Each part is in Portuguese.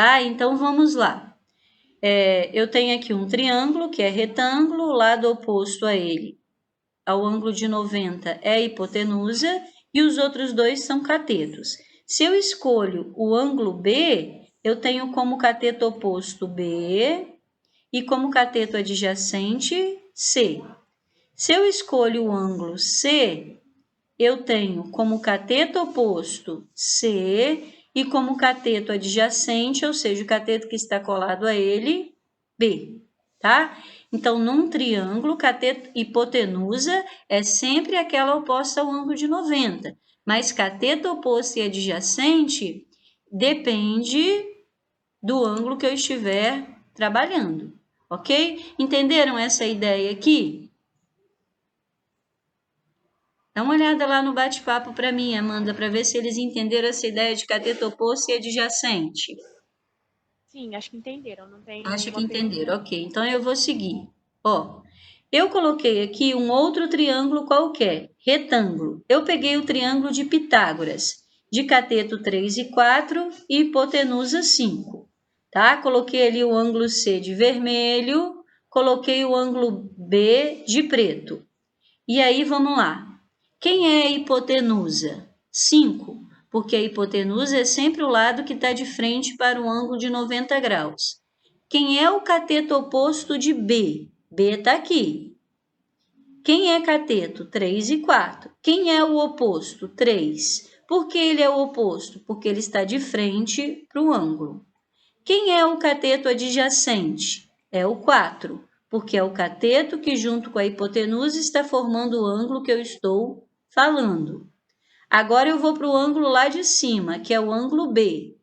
tá? Então, vamos lá. Eu tenho aqui um triângulo, que é retângulo, o lado oposto a ele, ao ângulo de 90, é a hipotenusa, e os outros dois são catetos. Se eu escolho o ângulo B, eu tenho como cateto oposto B e como cateto adjacente C. Se eu escolho o ângulo C, eu tenho como cateto oposto C e como cateto adjacente, ou seja, o cateto que está colado a ele, B, tá? Então, num triângulo, cateto hipotenusa é sempre aquela oposta ao ângulo de 90, mas cateto oposto e adjacente depende do ângulo que eu estiver trabalhando, ok? Entenderam essa ideia aqui? Dá uma olhada lá no bate-papo para mim, Amanda, para ver se eles entenderam essa ideia de cateto oposto e adjacente. Sim, acho que entenderam, não tem Acho que nenhuma entenderam, pergunta. ok. Então eu vou seguir. Ó, eu coloquei aqui um outro triângulo qualquer, retângulo. Eu peguei o triângulo de Pitágoras, de cateto 3 e 4 e hipotenusa 5, tá? Coloquei ali o ângulo C de vermelho, coloquei o ângulo B de preto. E aí, vamos lá. Quem é a hipotenusa? 5, porque a hipotenusa é sempre o lado que está de frente para o ângulo de 90 graus. Quem é o cateto oposto de B? B está aqui. Quem é cateto? 3 e 4. Quem é o oposto? 3. Por que ele é o oposto? Porque ele está de frente para o ângulo. Quem é o cateto adjacente? É o 4, porque é o cateto que, junto com a hipotenusa, está formando o ângulo que eu estou falando. Agora eu vou para o ângulo lá de cima, que é o ângulo B.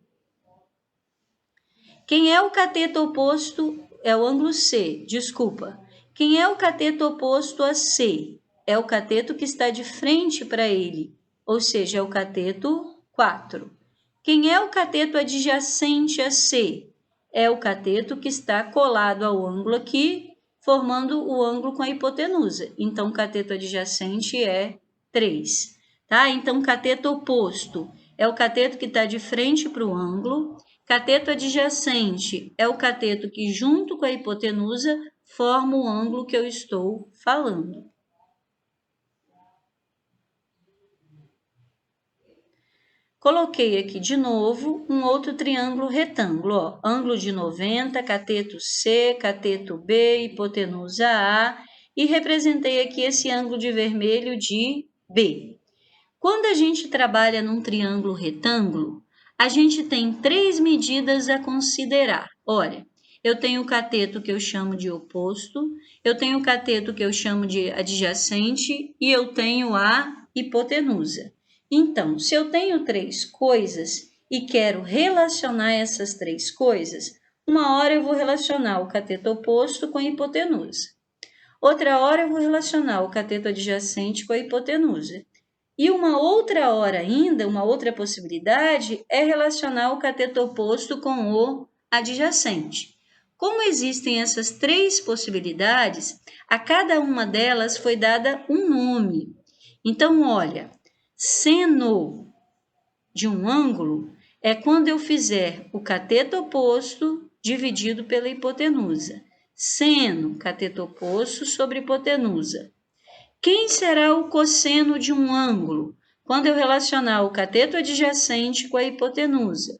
Quem é o cateto oposto? É o ângulo C, desculpa. Quem é o cateto oposto a C? É o cateto que está de frente para ele, ou seja, é o cateto 4. Quem é o cateto adjacente a C? É o cateto que está colado ao ângulo aqui, formando o ângulo com a hipotenusa. Então, o cateto adjacente é 3. Tá? Então, cateto oposto é o cateto que está de frente para o ângulo. Cateto adjacente é o cateto que, junto com a hipotenusa, forma o ângulo que eu estou falando. Coloquei aqui de novo um outro triângulo retângulo, ó, ângulo de 90, cateto C, cateto B, hipotenusa A, e representei aqui esse ângulo de vermelho de B. Quando a gente trabalha num triângulo retângulo, a gente tem 3 medidas a considerar. Olha, eu tenho o cateto que eu chamo de oposto, eu tenho o cateto que eu chamo de adjacente e eu tenho a hipotenusa. Então, se eu tenho 3 coisas e quero relacionar essas 3 coisas, uma hora eu vou relacionar o cateto oposto com a hipotenusa. Outra hora eu vou relacionar o cateto adjacente com a hipotenusa. E uma outra hora ainda, uma outra possibilidade é relacionar o cateto oposto com o adjacente. Como existem essas 3 possibilidades, a cada uma delas foi dada um nome. Então, olha, seno de um ângulo é quando eu fizer o cateto oposto dividido pela hipotenusa. Seno, cateto oposto sobre hipotenusa. Quem será o cosseno de um ângulo? Quando eu relacionar o cateto adjacente com a hipotenusa.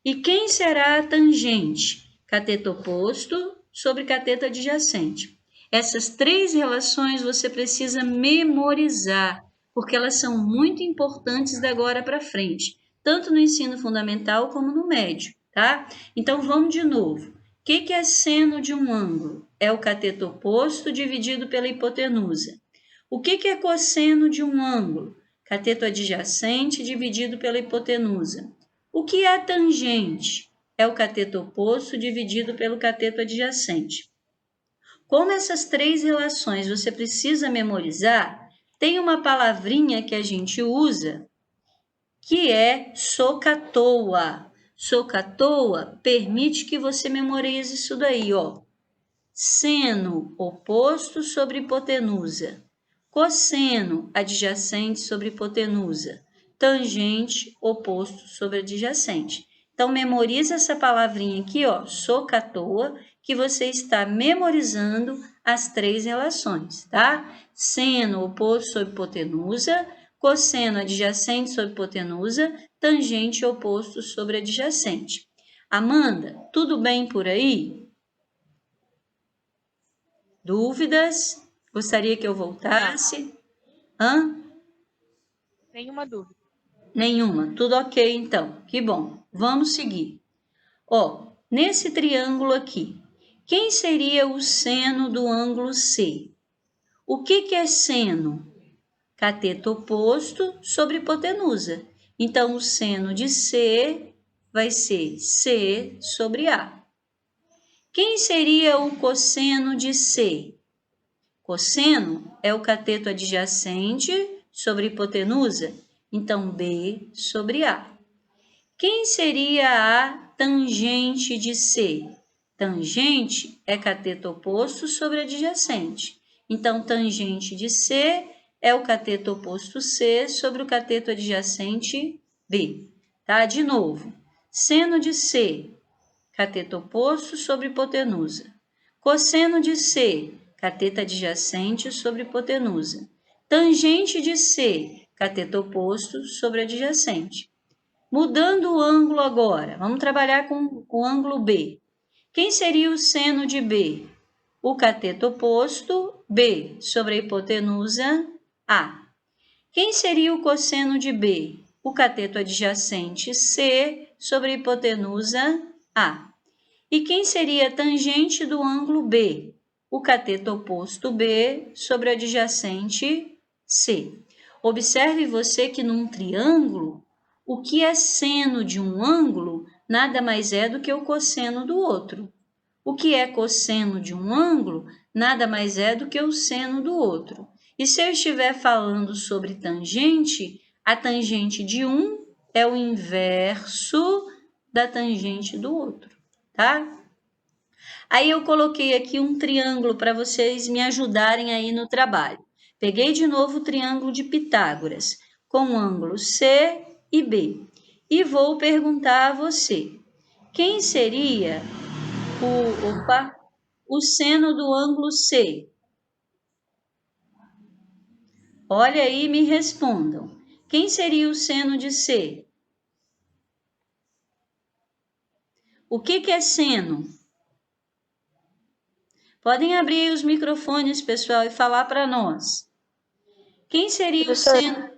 E quem será a tangente? Cateto oposto sobre cateto adjacente. Essas 3 relações você precisa memorizar, porque elas são muito importantes da agora para frente, tanto no ensino fundamental como no médio, tá? Então vamos de novo. O que é seno de um ângulo? É o cateto oposto dividido pela hipotenusa. O que é cosseno de um ângulo? Cateto adjacente dividido pela hipotenusa. O que é tangente? É o cateto oposto dividido pelo cateto adjacente. Como essas 3 relações você precisa memorizar, tem uma palavrinha que a gente usa que é socatoa. Socatoa permite que você memorize isso daí, ó. Seno oposto sobre hipotenusa. Cosseno adjacente sobre hipotenusa. Tangente oposto sobre adjacente. Então, memoriza essa palavrinha aqui, ó, socatoa, que você está memorizando as 3 relações, tá? Seno oposto sobre hipotenusa, cosseno adjacente sobre hipotenusa, tangente oposto sobre adjacente. Amanda, tudo bem por aí? Dúvidas? Gostaria que eu voltasse? Hã? Nenhuma dúvida. Nenhuma. Tudo ok, então. Que bom. Vamos seguir. Ó, nesse triângulo aqui, quem seria o seno do ângulo C? O que é seno? Cateto oposto sobre hipotenusa. Então, o seno de C vai ser C sobre A. Quem seria o cosseno de C? Cosseno é o cateto adjacente sobre hipotenusa, então B sobre A. Quem seria a tangente de C? Tangente é cateto oposto sobre adjacente. Então, tangente de C é o cateto oposto C sobre o cateto adjacente B. Tá? De novo, seno de C, cateto oposto sobre hipotenusa. Cosseno de C, cateto adjacente sobre hipotenusa. Tangente de C, cateto oposto sobre adjacente. Mudando o ângulo agora, vamos trabalhar com o ângulo B. Quem seria o seno de B? O cateto oposto, B, sobre a hipotenusa, A. Quem seria o cosseno de B? O cateto adjacente, C, sobre a hipotenusa, A. E quem seria a tangente do ângulo B? O cateto oposto B sobre o adjacente C. Observe você que num triângulo, o que é seno de um ângulo nada mais é do que o cosseno do outro. O que é cosseno de um ângulo nada mais é do que o seno do outro. E se eu estiver falando sobre tangente, a tangente de um é o inverso da tangente do outro, tá? Aí eu coloquei aqui um triângulo para vocês me ajudarem aí no trabalho. Peguei de novo o triângulo de Pitágoras, com ângulo C e B. E vou perguntar a você, quem seria o seno do ângulo C? Olha aí e me respondam. Quem seria o seno de C? O que é seno? Podem abrir os microfones, pessoal, e falar para nós. Quem seria o seno?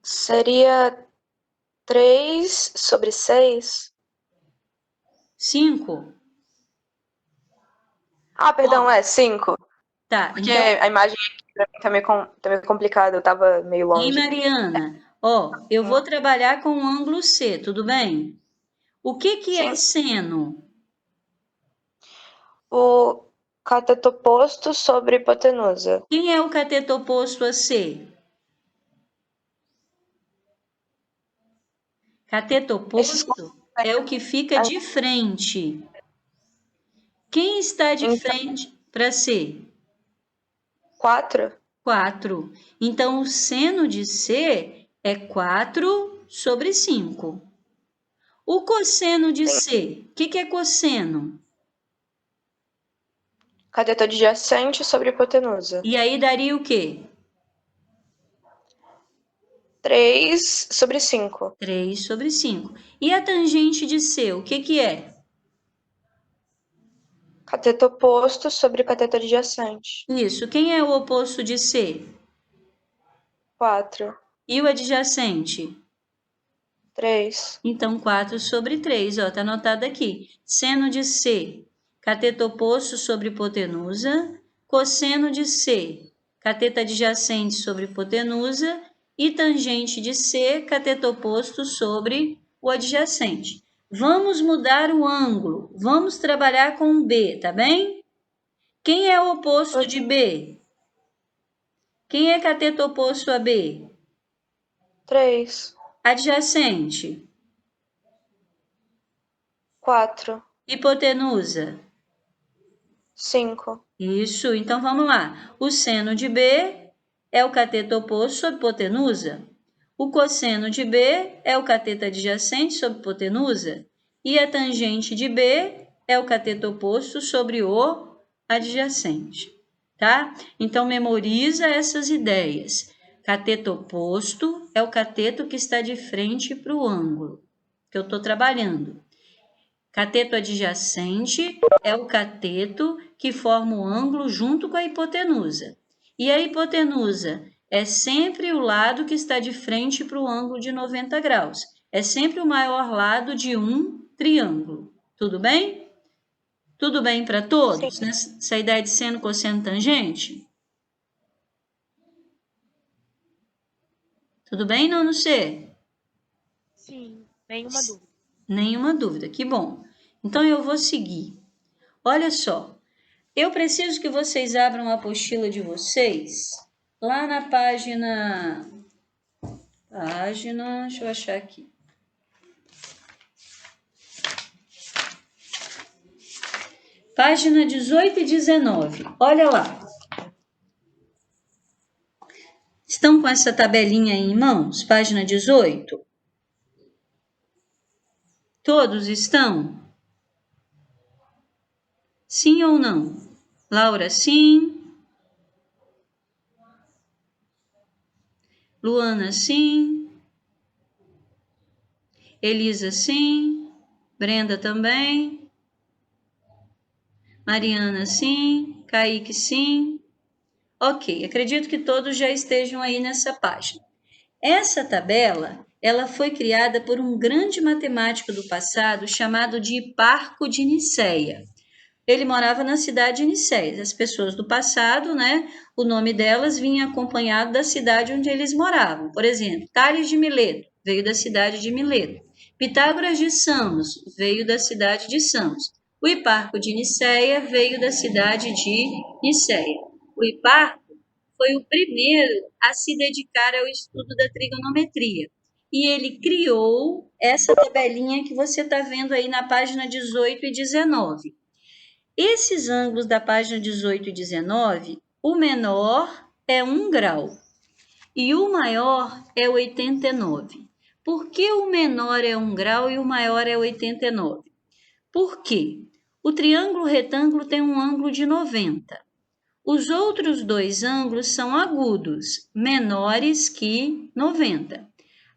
Seria 3 sobre 6? 5. Ah, perdão, 5. Tá, Porque então, a imagem aqui pra mim tá meio complicada, eu tava meio e longe. Mariana, ó, eu vou trabalhar com o ângulo C, tudo bem? O que é Sim. seno? O cateto oposto sobre hipotenusa. Quem é o cateto oposto a C? Cateto oposto é o que fica de frente. Quem está de frente para C? 4? 4. Então, o seno de C é 4 sobre 5. O cosseno de C, o que é cosseno? Cateto adjacente sobre hipotenusa. E aí daria o quê? 3 sobre 5. 3 sobre 5. E a tangente de C, o que é? Cateto oposto sobre cateto adjacente. Isso. Quem é o oposto de C? 4. E o adjacente? 3. Então, 4 sobre 3, ó, tá anotado aqui. Seno de C, cateto oposto sobre hipotenusa, cosseno de C, cateto adjacente sobre hipotenusa e tangente de C, cateto oposto sobre o adjacente. Vamos mudar o ângulo, vamos trabalhar com B, tá bem? Quem é o oposto de B? Quem é cateto oposto a B? 3. Adjacente. 4. Hipotenusa. 5. Isso, então vamos lá. O seno de B é o cateto oposto sobre hipotenusa. O cosseno de B é o cateto adjacente sobre hipotenusa e a tangente de B é o cateto oposto sobre o adjacente, tá? Então, memoriza essas ideias. Cateto oposto é o cateto que está de frente para o ângulo que eu estou trabalhando. Cateto adjacente é o cateto que forma o ângulo junto com a hipotenusa. E a hipotenusa é sempre o lado que está de frente para o ângulo de 90 graus. É sempre o maior lado de um triângulo. Tudo bem? Tudo bem para todos? Sim. Essa ideia de seno, cosseno, tangente? Tudo bem, nono C? Sim, nenhuma dúvida. Nenhuma dúvida, que bom. Então, eu vou seguir. Olha só, eu preciso que vocês abram a apostila de vocês lá na página, deixa eu achar aqui. Página 18 e 19, olha lá. Estão com essa tabelinha aí em mãos? Página 18? Todos estão? Sim ou não? Laura, sim. Luana, sim. Elisa, sim. Brenda também. Mariana, sim. Kaique, sim. Ok, acredito que todos já estejam aí nessa página. Essa tabela, ela foi criada por um grande matemático do passado chamado de Hiparco de Niceia. Ele morava na cidade de Niceia. As pessoas do passado, né, o nome delas vinha acompanhado da cidade onde eles moravam. Por exemplo, Tales de Mileto veio da cidade de Mileto. Pitágoras de Samos veio da cidade de Samos. O Hiparco de Niceia veio da cidade de Niceia. O Hiparco foi o primeiro a se dedicar ao estudo da trigonometria. E ele criou essa tabelinha que você está vendo aí na página 18 e 19. Esses ângulos da página 18 e 19, o menor é 1 grau e o maior é 89. Por que o menor é 1 grau e o maior é 89? Por quê? O triângulo retângulo tem um ângulo de 90. Os outros dois ângulos são agudos, menores que 90.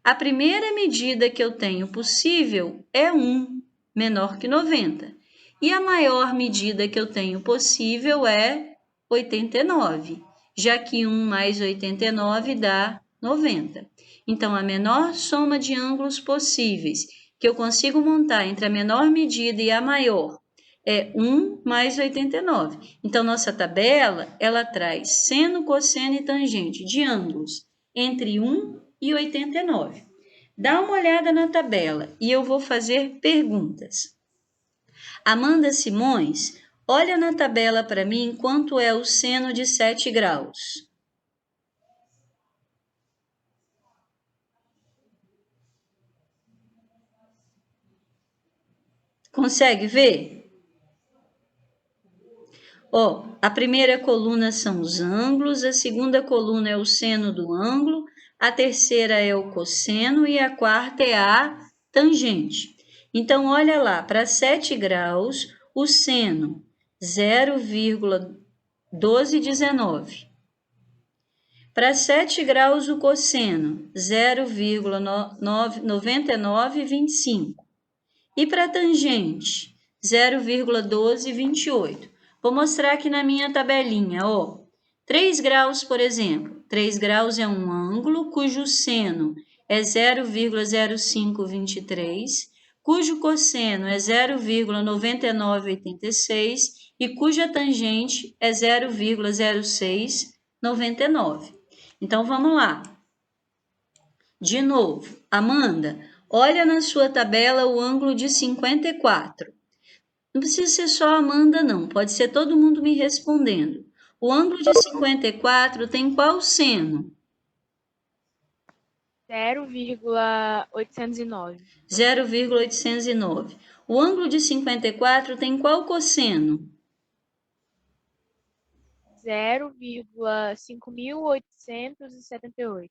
A primeira medida que eu tenho possível é 1, menor que 90. E a maior medida que eu tenho possível é 89, já que 1 mais 89 dá 90. Então, a menor soma de ângulos possíveis que eu consigo montar entre a menor medida e a maior é 1 mais 89. Então, nossa tabela, ela traz seno, cosseno e tangente de ângulos entre 1 e 89. Dá uma olhada na tabela e eu vou fazer perguntas. Amanda Simões, olha na tabela para mim quanto é o seno de 7 graus. Consegue ver? A primeira coluna são os ângulos, a segunda coluna é o seno do ângulo, a terceira é o cosseno e a quarta é a tangente. Então, olha lá, para 7 graus, o seno 0,1219. Para 7 graus, o cosseno 0,9925. E para a tangente 0,1228. Vou mostrar aqui na minha tabelinha, 3 graus, por exemplo. 3 graus é um ângulo cujo seno é 0,0523, cujo cosseno é 0,9986 e cuja tangente é 0,0699. Então, vamos lá. De novo, Amanda, olha na sua tabela o ângulo de 54. Não precisa ser só a Amanda, não. Pode ser todo mundo me respondendo. O ângulo de 54 tem qual seno? 0,809. 0,809. O ângulo de 54 tem qual cosseno? 0,5.878.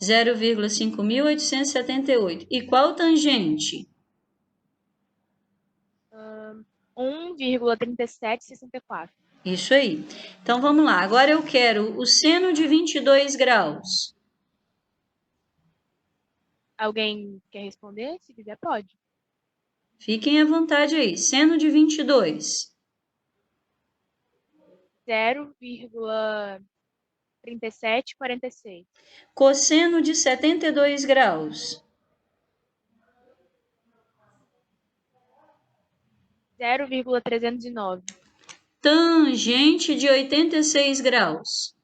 0,5.878. E qual tangente? 1,3764. Isso aí. Então, vamos lá. Agora eu quero o seno de 22 graus. Alguém quer responder? Se quiser, pode. Fiquem à vontade aí. Seno de 22. 0,3746. Cosseno de 72 graus. 0,309. Tangente de 86 graus.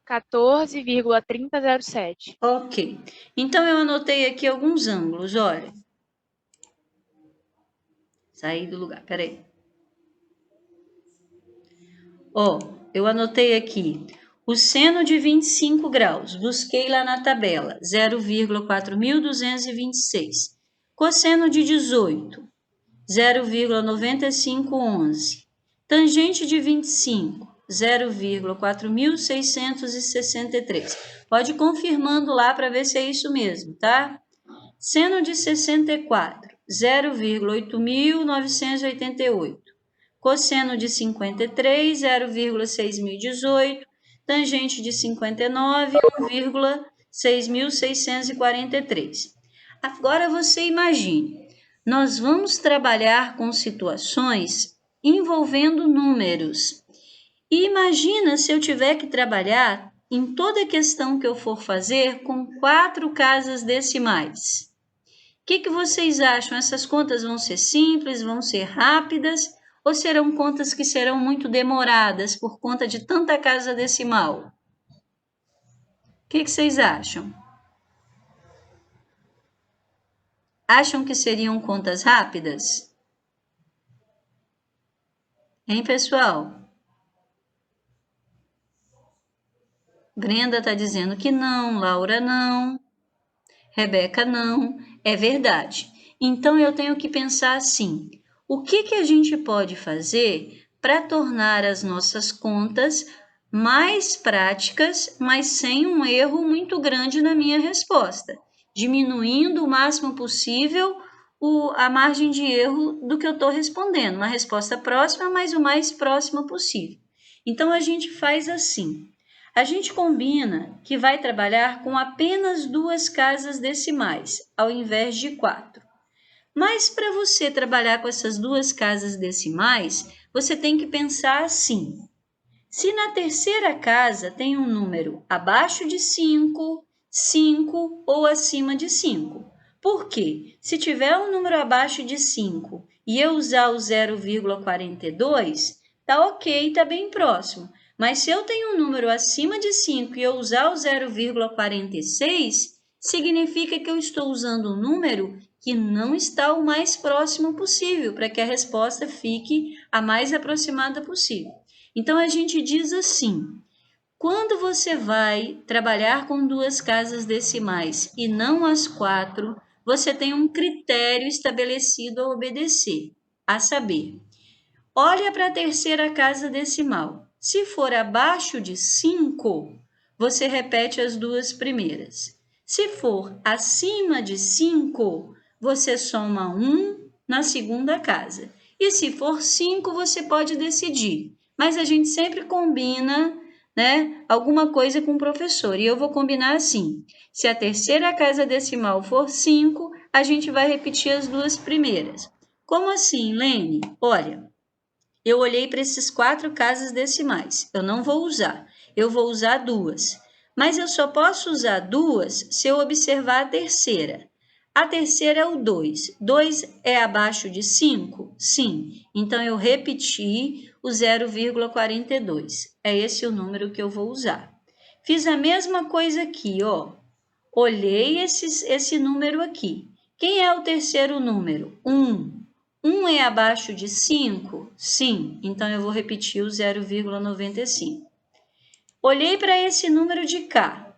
14,3007. Ok. Então, eu anotei aqui alguns ângulos, olha. Saí do lugar, peraí. Ó, eu anotei aqui o seno de 25 graus. Busquei lá na tabela, 0,4226. Cosseno de 18, 0,9511. Tangente de 25, 0,4663. Pode ir confirmando lá para ver se é isso mesmo, tá? Seno de 64, 0,8988. Cosseno de 53, 0,6018. Tangente de 59, 1,6643. Agora você imagine, nós vamos trabalhar com situações envolvendo números. E imagina se eu tiver que trabalhar em toda questão que eu for fazer com 4 casas decimais. O que vocês acham? Essas contas vão ser simples, vão ser rápidas ou serão contas que serão muito demoradas por conta de tanta casa decimal? O que vocês acham? Acham que seriam contas rápidas? Hein, pessoal? Brenda está dizendo que não, Laura não, Rebeca não. É verdade. Então, eu tenho que pensar assim, o que a gente pode fazer para tornar as nossas contas mais práticas, mas sem um erro muito grande na minha resposta, diminuindo o máximo possível a margem de erro do que eu estou respondendo, uma resposta próxima, mas o mais próxima possível. Então, a gente faz assim. A gente combina que vai trabalhar com apenas 2 casas decimais, ao invés de 4. Mas para você trabalhar com essas 2 casas decimais, você tem que pensar assim. Se na terceira casa tem um número abaixo de 5, 5 ou acima de 5. Por quê? Se tiver um número abaixo de 5 e eu usar o 0,42, tá ok, tá bem próximo. Mas se eu tenho um número acima de 5 e eu usar o 0,46, significa que eu estou usando um número que não está o mais próximo possível, para que a resposta fique a mais aproximada possível. Então, a gente diz assim, quando você vai trabalhar com 2 casas decimais e não as 4, você tem um critério estabelecido a obedecer, a saber, olha para a terceira casa decimal. Se for abaixo de 5, você repete as 2 primeiras. Se for acima de 5, você soma 1 na segunda casa. E se for 5, você pode decidir. Mas a gente sempre combina, né, alguma coisa com o professor. E eu vou combinar assim. Se a terceira casa decimal for 5, a gente vai repetir as 2 primeiras. Como assim, Lene? Olha, eu olhei para esses 4 casas decimais. Eu não vou usar. Eu vou usar 2. Mas eu só posso usar 2 se eu observar a terceira. A terceira é o 2. 2 é abaixo de 5? Sim. Então, eu repeti o 0,42. É esse o número que eu vou usar. Fiz a mesma coisa aqui, ó. Olhei esse número aqui. Quem é o terceiro número? 1. 1 é abaixo de 5? Sim. Então, eu vou repetir o 0,95. Olhei para esse número de cá.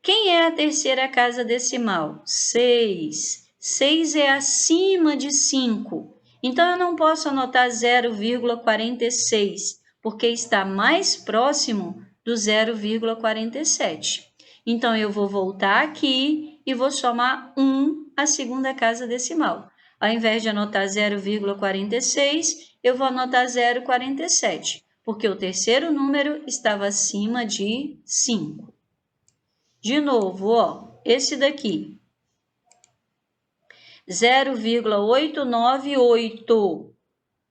Quem é a terceira casa decimal? 6. 6 é acima de 5. Então, eu não posso anotar 0,46, porque está mais próximo do 0,47. Então, eu vou voltar aqui e vou somar 1 à segunda casa decimal. Ao invés de anotar 0,46, eu vou anotar 0,47, porque o terceiro número estava acima de 5. De novo, ó, esse daqui, 0,898,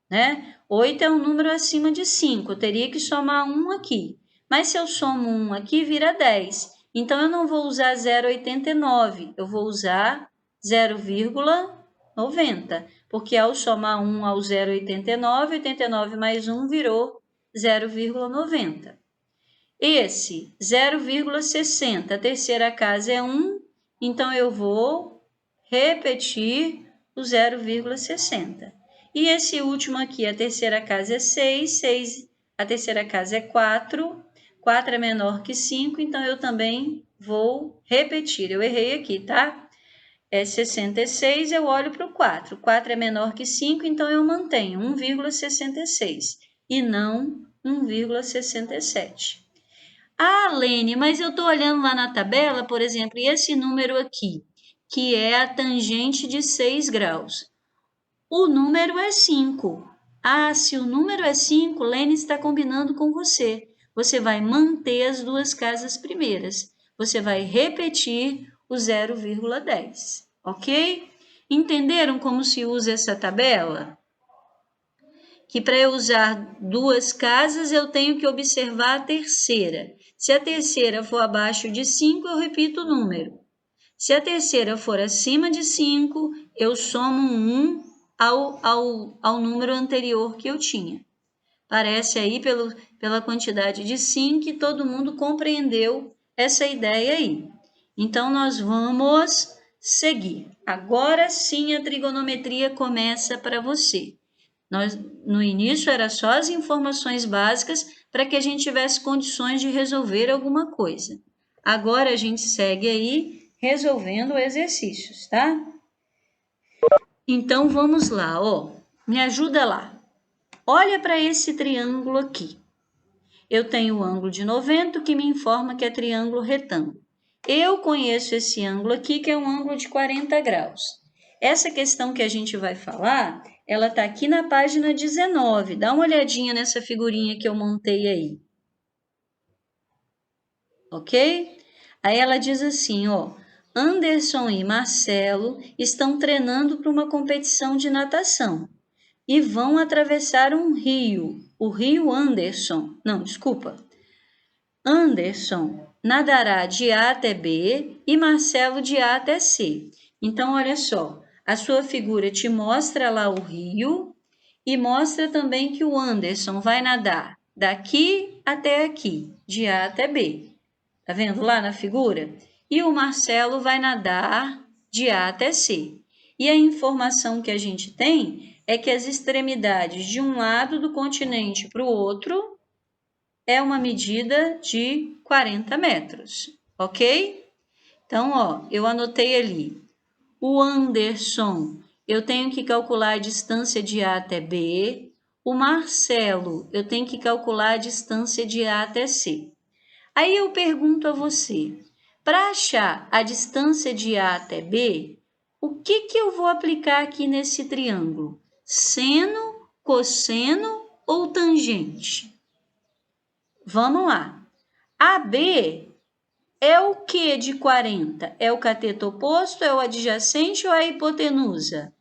né? 8 é um número acima de 5, eu teria que somar 1 aqui. Mas se eu somo 1 aqui, vira 10. Então, eu não vou usar 0,89, eu vou usar 0,90, porque ao somar 1 ao 0,89, 89 mais 1 virou 0,90. Esse 0,60, a terceira casa é 1, então eu vou repetir o 0,60. E esse último aqui, a terceira casa é 6, a terceira casa é 4, 4 é menor que 5, então eu também vou repetir. Eu errei aqui, tá? É 66, eu olho para o 4. 4 é menor que 5, então eu mantenho 1,66 e não 1,67. Ah, Lene, mas eu estou olhando lá na tabela, por exemplo, e esse número aqui, que é a tangente de 6 graus. O número é 5. Ah, se o número é 5, Lene está combinando com você. Você vai manter as duas casas primeiras. Você vai repetir o 0,10, ok? Entenderam como se usa essa tabela? Que para eu usar duas casas, eu tenho que observar a terceira. Se a terceira for abaixo de 5, eu repito o número. Se a terceira for acima de 5, eu somo 1 ao número anterior que eu tinha. Parece aí, pela quantidade de 5, que todo mundo compreendeu essa ideia aí. Então, nós vamos seguir. Agora sim, a trigonometria começa para você. No início, era só as informações básicas para que a gente tivesse condições de resolver alguma coisa. Agora, a gente segue aí resolvendo exercícios, tá? Então, vamos lá, ó. Me ajuda lá. Olha para esse triângulo aqui. Eu tenho o ângulo de 90, que me informa que é triângulo retângulo. Eu conheço esse ângulo aqui, que é um ângulo de 40 graus. Essa questão que a gente vai falar, ela está aqui na página 19. Dá uma olhadinha nessa figurinha que eu montei aí. Ok? Aí ela diz assim, ó. Anderson e Marcelo estão treinando para uma competição de natação e vão atravessar um rio, o rio Anderson. Não, desculpa. Anderson nadará de A até B e Marcelo de A até C. Então, olha só, a sua figura te mostra lá o rio e mostra também que o Anderson vai nadar daqui até aqui, de A até B. Tá vendo lá na figura? E o Marcelo vai nadar de A até C. E a informação que a gente tem é que as extremidades de um lado do continente para o outro é uma medida de 40 metros, ok? Então, ó, eu anotei ali. O Anderson, eu tenho que calcular a distância de A até B. O Marcelo, eu tenho que calcular a distância de A até C. Aí eu pergunto a você, para achar a distância de A até B, o que eu vou aplicar aqui nesse triângulo? Seno, cosseno ou tangente? Vamos lá. AB é o que de 40? É o cateto oposto, é o adjacente ou é a hipotenusa?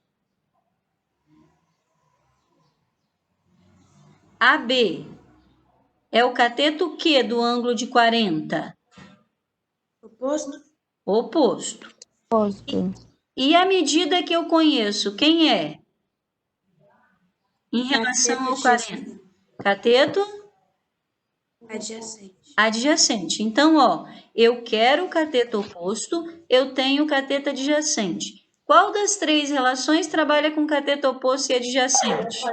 AB é o cateto que do ângulo de 40? Oposto. Oposto. Oposto. E a medida que eu conheço, quem é? Em relação ao 40. Cateto? Adjacente. Adjacente. Então, ó, eu quero o cateto oposto, eu tenho o cateto adjacente. Qual das três relações trabalha com cateto oposto e adjacente?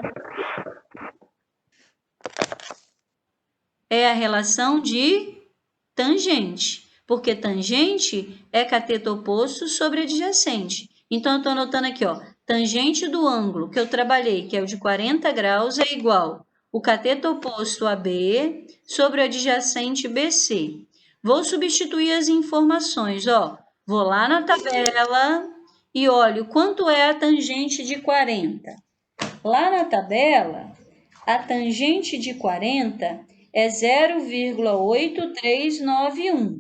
É a relação de tangente, porque tangente é cateto oposto sobre adjacente. Então, eu estou anotando aqui, ó, tangente do ângulo que eu trabalhei, que é o de 40 graus, é igual o cateto oposto AB sobre o adjacente BC. Vou substituir as informações, ó. Vou lá na tabela e olho quanto é a tangente de 40. Lá na tabela, a tangente de 40 é 0,8391.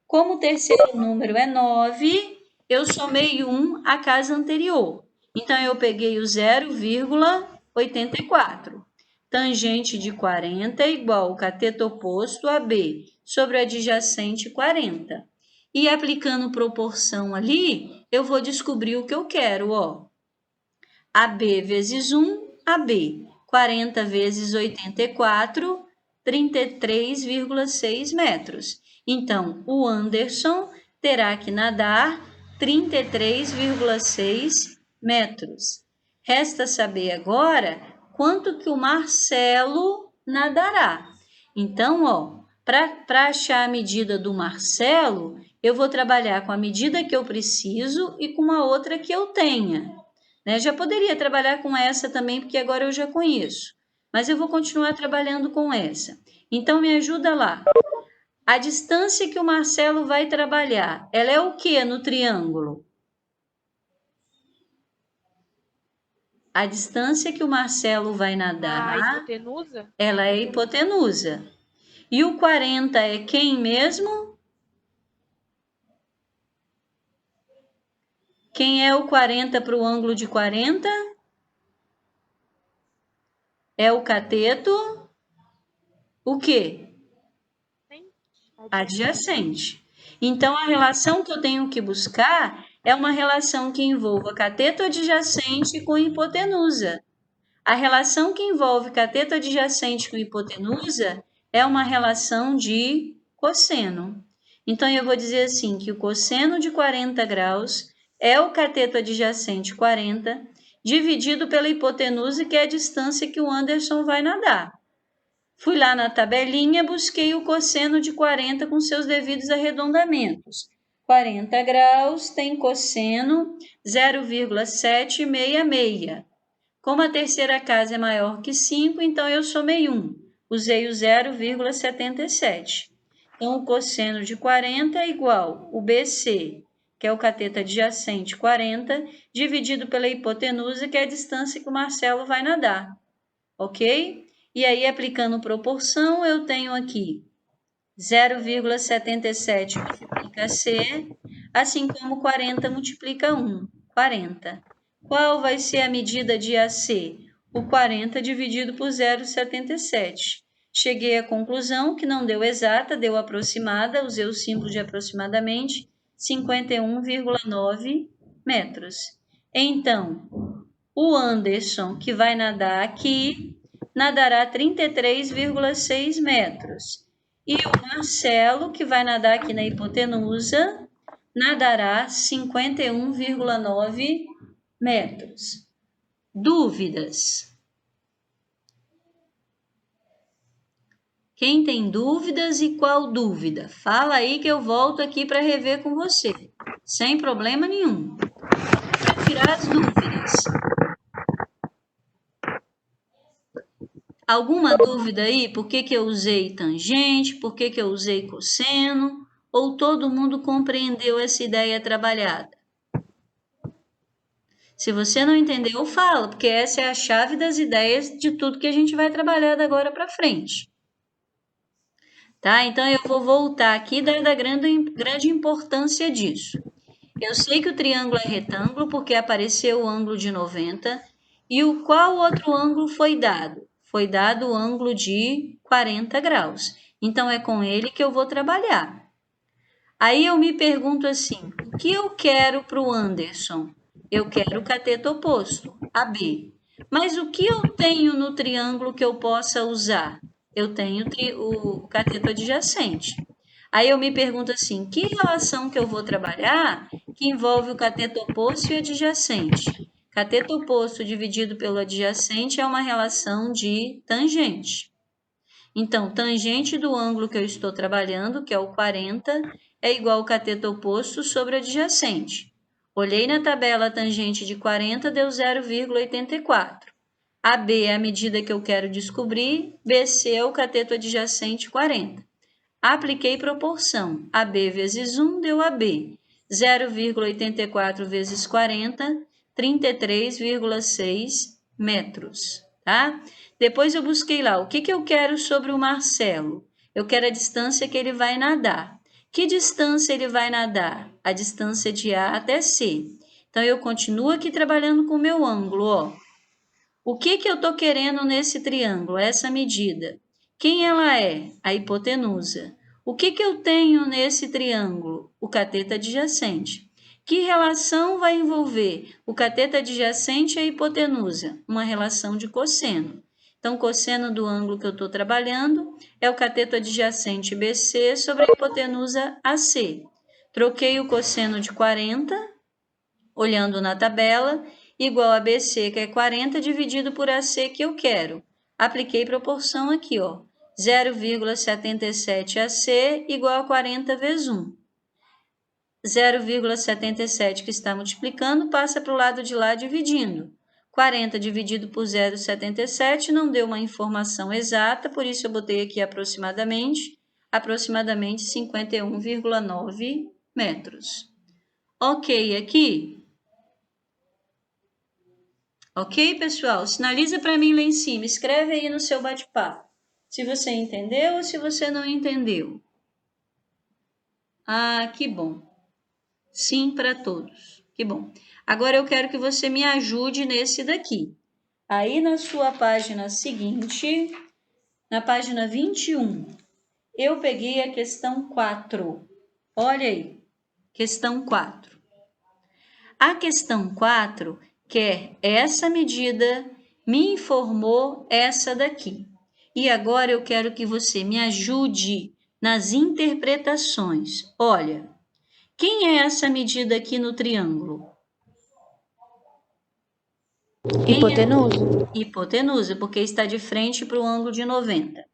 Como o terceiro número é 9, eu somei 1 à casa anterior. Então, eu peguei o 0,84. Tangente de 40 é igual ao cateto oposto AB sobre o adjacente 40. E aplicando proporção ali, eu vou descobrir o que eu quero, ó. AB vezes 1, AB. 40 vezes 84, 33,6 metros. Então, o Anderson terá que nadar 33,6 metros. Resta saber agora quanto que o Marcelo nadará. Então, ó, para achar a medida do Marcelo, eu vou trabalhar com a medida que eu preciso e com uma outra que eu tenha. Né? Já poderia trabalhar com essa também, porque agora eu já conheço. Mas eu vou continuar trabalhando com essa. Então, me ajuda lá. A distância que o Marcelo vai trabalhar, ela é o que no triângulo? A distância que o Marcelo vai nadar, A hipotenusa? ela é hipotenusa. E o 40 é quem mesmo? Quem é o 40 para o ângulo de 40? É o cateto. O quê? Adjacente. Então, a relação que eu tenho que buscar é uma relação que envolva cateto adjacente com hipotenusa. A relação que envolve cateto adjacente com hipotenusa é uma relação de cosseno. Então, eu vou dizer assim, que o cosseno de 40 graus é o cateto adjacente 40, dividido pela hipotenusa, que é a distância que o Anderson vai nadar. Fui lá na tabelinha, busquei o cosseno de 40 com seus devidos arredondamentos. 40 graus tem cosseno 0,766. Como a terceira casa é maior que 5, então eu somei 1. Usei o 0,77. Então, o cosseno de 40 é igual o BC, que é o cateto adjacente 40, dividido pela hipotenusa, que é a distância que o Marcelo vai nadar. Ok? E aí, aplicando proporção, eu tenho aqui 0,77 multiplica C, assim como 40 multiplica 1, 40. Qual vai ser a medida de AC? O 40 dividido por 0,77. Cheguei à conclusão que não deu exata, deu aproximada, usei o símbolo de aproximadamente 51,9 metros. Então, o Anderson, que vai nadar aqui, nadará 33,6 metros. E o Marcelo, que vai nadar aqui na hipotenusa, nadará 51,9 metros. Dúvidas? Quem tem dúvidas e qual dúvida? Fala aí que eu volto aqui para rever com você, sem problema nenhum. Para tirar as dúvidas. Alguma dúvida aí? Por que eu usei tangente? Por que eu usei cosseno? Ou todo mundo compreendeu essa ideia trabalhada? Se você não entendeu, fala, porque essa é a chave das ideias de tudo que a gente vai trabalhar da agora para frente. Tá? Então, eu vou voltar aqui da grande importância disso. Eu sei que o triângulo é retângulo porque apareceu o ângulo de 90. E qual outro ângulo foi dado? Foi dado o ângulo de 40 graus. Então, é com ele que eu vou trabalhar. Aí eu me pergunto assim, o que eu quero para o Anderson? Eu quero o cateto oposto, AB. Mas o que eu tenho no triângulo que eu possa usar? Eu tenho o cateto adjacente. Aí eu me pergunto assim, que relação que eu vou trabalhar que envolve o cateto oposto e adjacente? Cateto oposto dividido pelo adjacente é uma relação de tangente. Então, tangente do ângulo que eu estou trabalhando, que é o 40, é igual ao cateto oposto sobre adjacente. Olhei na tabela, a tangente de 40 deu 0,84. AB é a medida que eu quero descobrir, BC é o cateto adjacente 40. Apliquei proporção. AB vezes 1 deu AB. 0,84 vezes 40, 33,6 metros, tá? Depois eu busquei lá, o que eu quero sobre o Marcelo? Eu quero a distância que ele vai nadar. Que distância ele vai nadar? A distância de A até C. Então, eu continuo aqui trabalhando com o meu ângulo, ó. O que eu estou querendo nesse triângulo? Essa medida. Quem ela é? A hipotenusa. O que eu tenho nesse triângulo? O cateto adjacente. Que relação vai envolver o cateto adjacente e a hipotenusa? Uma relação de cosseno. Então, cosseno do ângulo que eu estou trabalhando é o cateto adjacente BC sobre a hipotenusa AC. Troquei o cosseno de 40, olhando na tabela, igual a BC, que é 40, dividido por AC, que eu quero. Apliquei proporção aqui, ó. 0,77 AC igual a 40 vezes 1. 0,77 que está multiplicando passa para o lado de lá dividindo. 40 dividido por 0,77 não deu uma informação exata, por isso eu botei aqui aproximadamente 51,9 metros. Ok aqui? Ok, pessoal? Sinaliza para mim lá em cima, escreve aí no seu bate-papo, se você entendeu ou se você não entendeu. Ah, que bom. Sim para todos. Que bom. Agora eu quero que você me ajude nesse daqui. Aí na sua página seguinte, na página 21, eu peguei a questão 4. Olha aí, questão 4. A questão 4 quer essa medida, me informou essa daqui. E agora eu quero que você me ajude nas interpretações. Olha, quem é essa medida aqui no triângulo? Hipotenusa. Hipotenusa, porque está de frente para o ângulo de 90.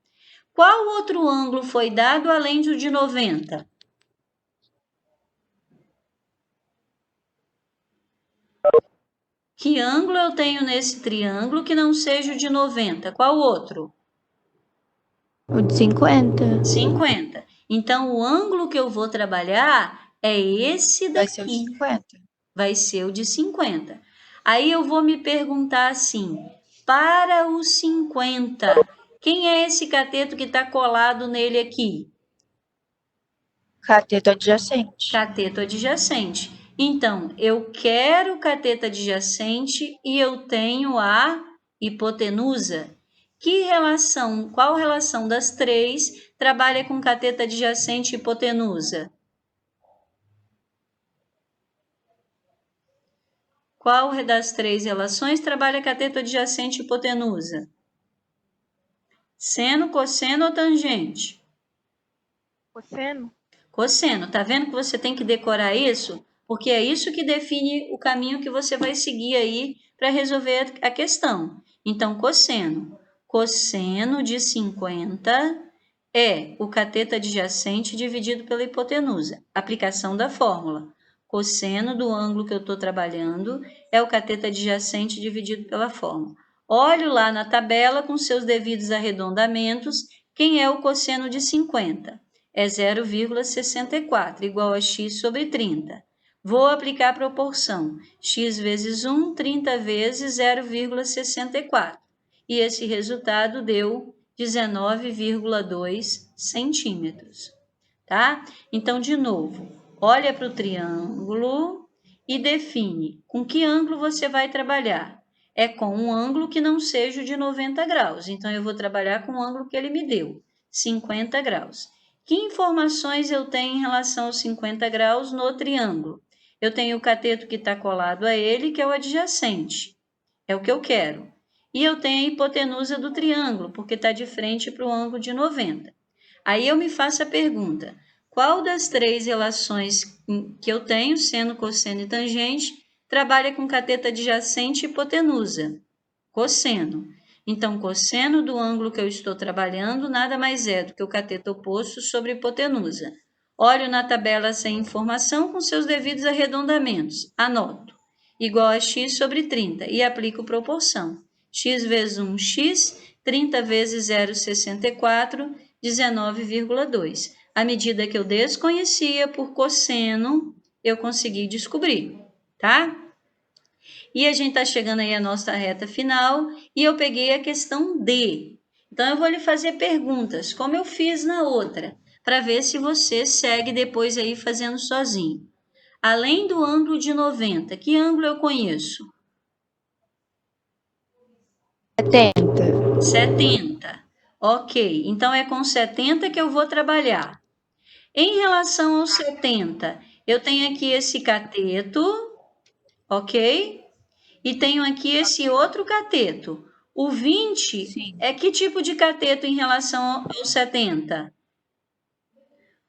Qual outro ângulo foi dado além do de 90? Que ângulo eu tenho nesse triângulo que não seja o de 90? Qual outro? O de 50. 50. Então, o ângulo que eu vou trabalhar é esse daqui. Vai ser o de 50. Vai ser o de 50. Aí eu vou me perguntar assim, para o 50, quem é esse cateto que está colado nele aqui? Cateto adjacente. Cateto adjacente. Então, eu quero o cateto adjacente e eu tenho a hipotenusa. Que relação, qual relação das três trabalha com cateto adjacente e hipotenusa? Qual das três relações trabalha cateto adjacente e hipotenusa? Seno, cosseno ou tangente? Cosseno. Cosseno. Tá vendo que você tem que decorar isso? Porque é isso que define o caminho que você vai seguir aí para resolver a questão. Então, cosseno. Cosseno de 50 é o cateto adjacente dividido pela hipotenusa. Aplicação da fórmula. Cosseno do ângulo que eu estou trabalhando é o cateto adjacente dividido pela fórmula. Olho lá na tabela com seus devidos arredondamentos, quem é o cosseno de 50? É 0,64, igual a x sobre 30. Vou aplicar a proporção. X vezes 1, 30 vezes 0,64. E esse resultado deu 19,2 centímetros. Tá? Então, de novo, olha para o triângulo e define com que ângulo você vai trabalhar. É com um ângulo que não seja o de 90 graus. Então, eu vou trabalhar com o ângulo que ele me deu, 50 graus. Que informações eu tenho em relação aos 50 graus no triângulo? Eu tenho o cateto que está colado a ele, que é o adjacente. É o que eu quero. E eu tenho a hipotenusa do triângulo, porque está de frente para o ângulo de 90. Aí eu me faço a pergunta, qual das três relações que eu tenho, seno, cosseno e tangente, trabalha com cateto adjacente e hipotenusa? Cosseno. Então, cosseno do ângulo que eu estou trabalhando nada mais é do que o cateto oposto sobre hipotenusa. Olho na tabela sem informação com seus devidos arredondamentos. Anoto. Igual a x sobre 30 e aplico proporção. X vezes 1, x, 30 vezes 0,64, 19,2. A medida que eu desconhecia por cosseno, eu consegui descobrir, tá? E a gente está chegando aí à nossa reta final e eu peguei a questão D. Então, eu vou lhe fazer perguntas, como eu fiz na outra, para ver se você segue depois aí fazendo sozinho. Além do ângulo de 90, que ângulo eu conheço? 70. 70. Ok, então é com 70 que eu vou trabalhar. Em relação ao 70, eu tenho aqui esse cateto, ok? E tenho aqui esse outro cateto. O 20 Sim. é que tipo de cateto em relação ao 70?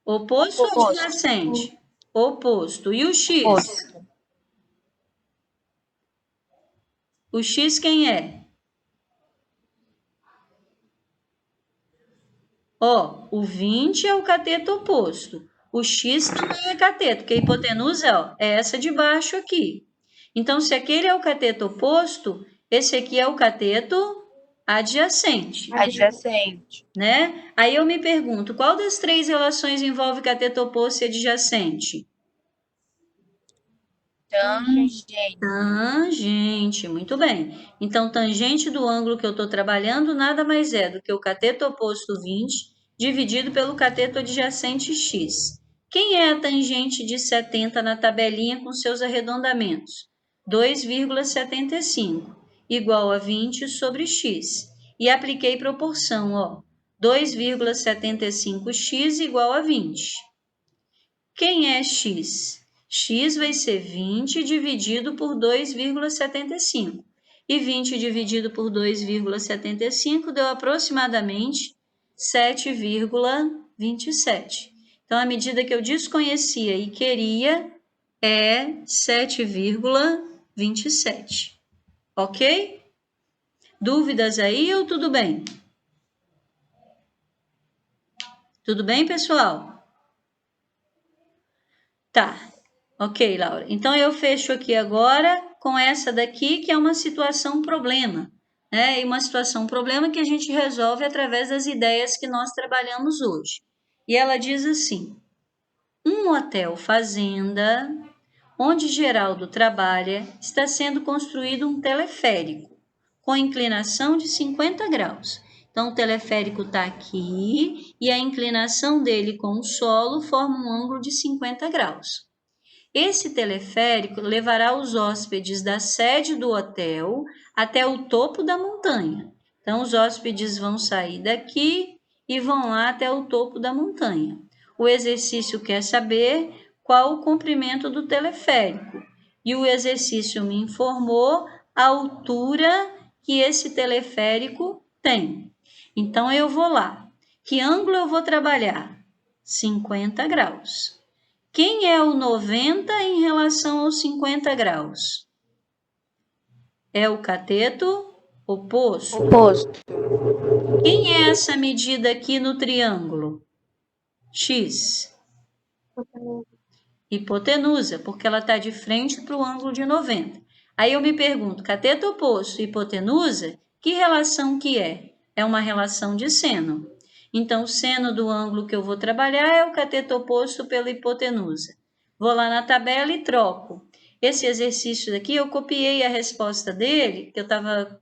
Oposto ou Oposto. adjacente? Oposto. E o x? Oposto. O x quem é? Ó, o 20 é o cateto oposto. O x também é cateto, porque a hipotenusa ó, é essa de baixo aqui. Então, se aquele é o cateto oposto, esse aqui é o cateto adjacente, Adjacente. né? Aí eu me pergunto, qual das três relações envolve cateto oposto e adjacente? Tangente. Tangente, muito bem. Então, tangente do ângulo que eu estou trabalhando nada mais é do que o cateto oposto 20 dividido pelo cateto adjacente x. Quem é a tangente de 70 na tabelinha com seus arredondamentos? 2,75, igual a 20 sobre x. E apliquei proporção, ó, 2,75x igual a 20. Quem é x? X vai ser 20 dividido por 2,75. E 20 dividido por 2,75 deu aproximadamente 7,27. Então, a medida que eu desconhecia e queria é 7,27. Ok? Dúvidas aí ou tudo bem? Tudo bem, pessoal? Tá. Ok, Laura. Então, eu fecho aqui agora com essa daqui, que é uma situação problema, né? E uma situação problema que a gente resolve através das ideias que nós trabalhamos hoje. E ela diz assim: um hotel fazenda, onde Geraldo trabalha, está sendo construído um teleférico, com inclinação de 50 graus. Então, o teleférico está aqui e a inclinação dele com o solo forma um ângulo de 50 graus. Esse teleférico levará os hóspedes da sede do hotel até o topo da montanha. Então, os hóspedes vão sair daqui e vão lá até o topo da montanha. O exercício quer saber qual o comprimento do teleférico. E o exercício me informou a altura que esse teleférico tem. Então, eu vou lá. Que ângulo eu vou trabalhar? 50 graus. Quem é o 90 em relação aos 50 graus? É o cateto oposto. Oposto. Quem é essa medida aqui no triângulo? X. Hipotenusa, porque ela está de frente para o ângulo de 90. Aí eu me pergunto, cateto oposto e hipotenusa, que relação que é? É uma relação de seno. Então, o seno do ângulo que eu vou trabalhar é o cateto oposto pela hipotenusa. Vou lá na tabela e troco. Esse exercício daqui, eu copiei a resposta dele, que eu estava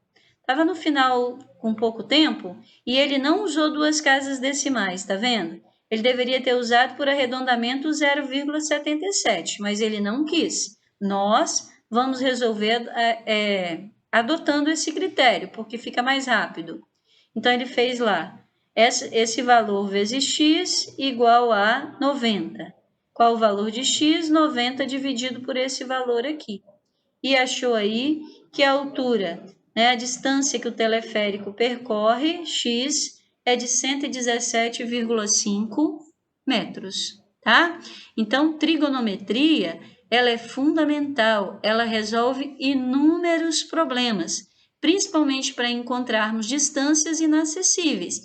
no final com pouco tempo, e ele não usou duas casas decimais, tá vendo? Ele deveria ter usado por arredondamento 0,77, mas ele não quis. Nós vamos resolver adotando esse critério, porque fica mais rápido. Então, ele fez lá, esse valor vezes x igual a 90. Qual o valor de x? 90 dividido por esse valor aqui. E achou aí que a altura, né, a distância que o teleférico percorre, x, é de 117,5 metros, tá? Então, trigonometria, ela é fundamental, ela resolve inúmeros problemas, principalmente para encontrarmos distâncias inacessíveis.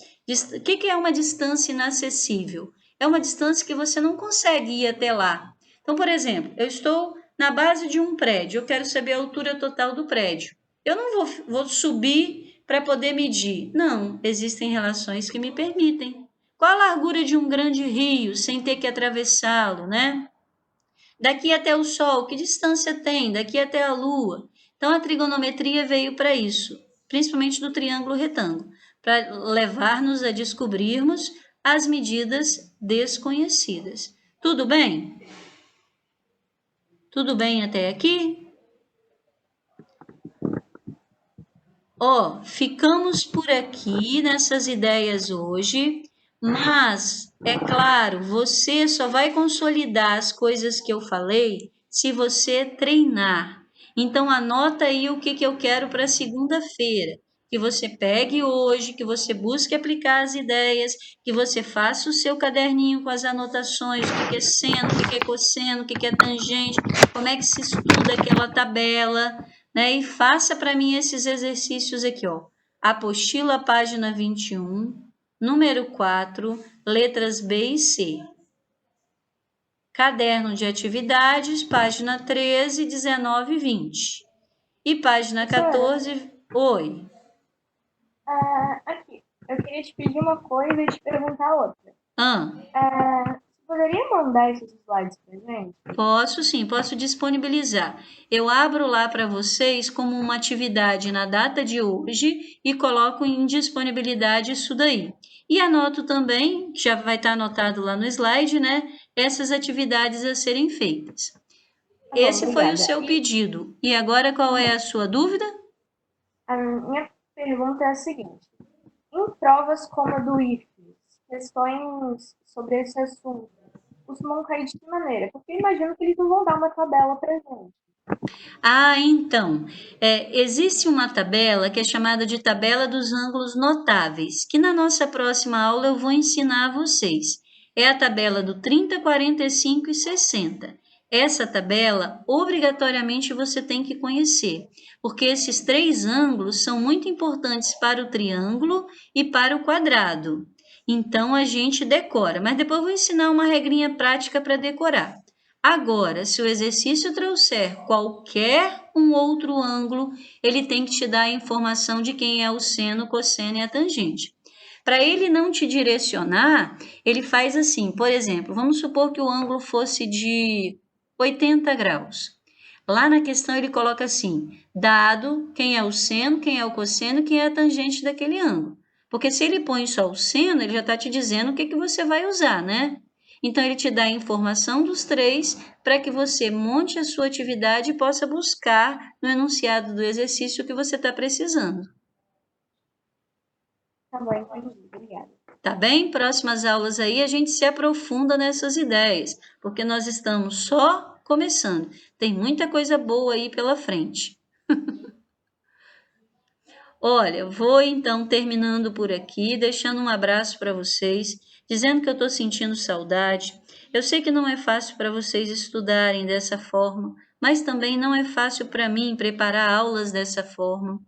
O que é uma distância inacessível? é uma distância que você não consegue ir até lá. Então, por exemplo, eu estou na base de um prédio, eu quero saber a altura total do prédio. Eu não vou subir para poder medir. Não, existem relações que me permitem. Qual a largura de um grande rio sem ter que atravessá-lo, né? Daqui até o Sol, que distância tem? Daqui até a Lua. Então, a trigonometria veio para isso, principalmente do triângulo retângulo, para levar-nos a descobrirmos as medidas desconhecidas. Tudo bem? Tudo bem até aqui? Ó, ficamos por aqui nessas ideias hoje, mas, é claro, você só vai consolidar as coisas que eu falei se você treinar. Então, anota aí o que eu quero para segunda-feira. Que você pegue hoje, que você busque aplicar as ideias, que você faça o seu caderninho com as anotações, o que é seno, o que é cosseno, o que é tangente, como é que se estuda aquela tabela, né? E faça para mim esses exercícios aqui, ó. Apostila, página 21, número 4, letras B e C. Caderno de atividades, página 13, 19 e 20. E página 14, oi. Aqui, eu queria te pedir uma coisa e te perguntar outra. Você poderia mandar esses slides pra gente? Posso sim, posso disponibilizar. Eu abro lá para vocês como uma atividade na data de hoje e coloco em disponibilidade isso daí. E anoto também, que já vai estar anotado lá no slide, né? Essas atividades a serem feitas. Tá bom, Esse foi o obrigada. seu pedido. E agora qual é a sua dúvida? A minha pergunta é a seguinte. Em provas como a do IFES, questões sobre esse assunto costumam cair de que maneira? Porque eu imagino que eles não vão dar uma tabela pra gente. Então, existe uma tabela que é chamada de tabela dos ângulos notáveis, que na nossa próxima aula eu vou ensinar a vocês. É a tabela do 30, 45 e 60. Essa tabela, obrigatoriamente, você tem que conhecer, porque esses três ângulos são muito importantes para o triângulo e para o quadrado. Então, a gente decora, mas depois eu vou ensinar uma regrinha prática para decorar. Agora, se o exercício trouxer qualquer um outro ângulo, ele tem que te dar a informação de quem é o seno, cosseno e a tangente. Para ele não te direcionar, ele faz assim, por exemplo, vamos supor que o ângulo fosse de 80 graus. Lá na questão ele coloca assim, dado quem é o seno, quem é o cosseno, quem é a tangente daquele ângulo. Porque se ele põe só o seno, ele já está te dizendo o que você vai usar, né? Então, ele te dá a informação dos três para que você monte a sua atividade e possa buscar no enunciado do exercício o que você está precisando. Tá bom, entendi. Obrigada. Tá bem? Próximas aulas aí a gente se aprofunda nessas ideias, porque nós estamos só começando. Tem muita coisa boa aí pela frente. Olha, vou então terminando por aqui, deixando um abraço para vocês, dizendo que eu estou sentindo saudade. Eu sei que não é fácil para vocês estudarem dessa forma, mas também não é fácil para mim preparar aulas dessa forma.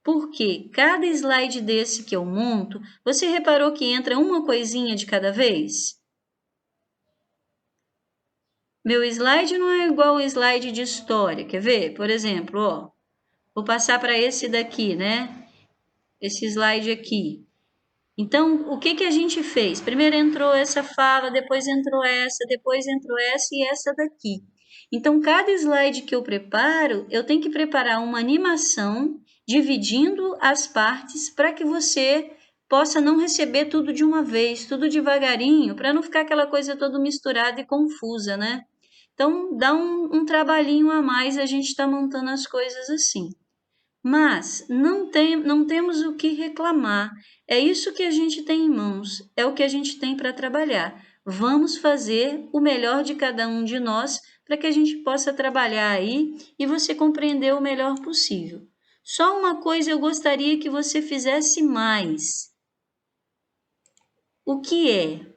Porque cada slide desse que eu monto, você reparou que entra uma coisinha de cada vez? Meu slide não é igual o slide de história, quer ver? Por exemplo, ó, vou passar para esse daqui, né? Esse slide aqui. Então, o que a gente fez? Primeiro entrou essa fala, depois entrou essa e essa daqui. Então, cada slide que eu preparo, eu tenho que preparar uma animação dividindo as partes para que você possa não receber tudo de uma vez, tudo devagarinho, para não ficar aquela coisa toda misturada e confusa, né? Então, dá um trabalhinho a mais a gente está montando as coisas assim. Mas não temos o que reclamar. É isso que a gente tem em mãos, é o que a gente tem para trabalhar. Vamos fazer o melhor de cada um de nós para que a gente possa trabalhar aí e você compreender o melhor possível. Só uma coisa eu gostaria que você fizesse mais. O que é?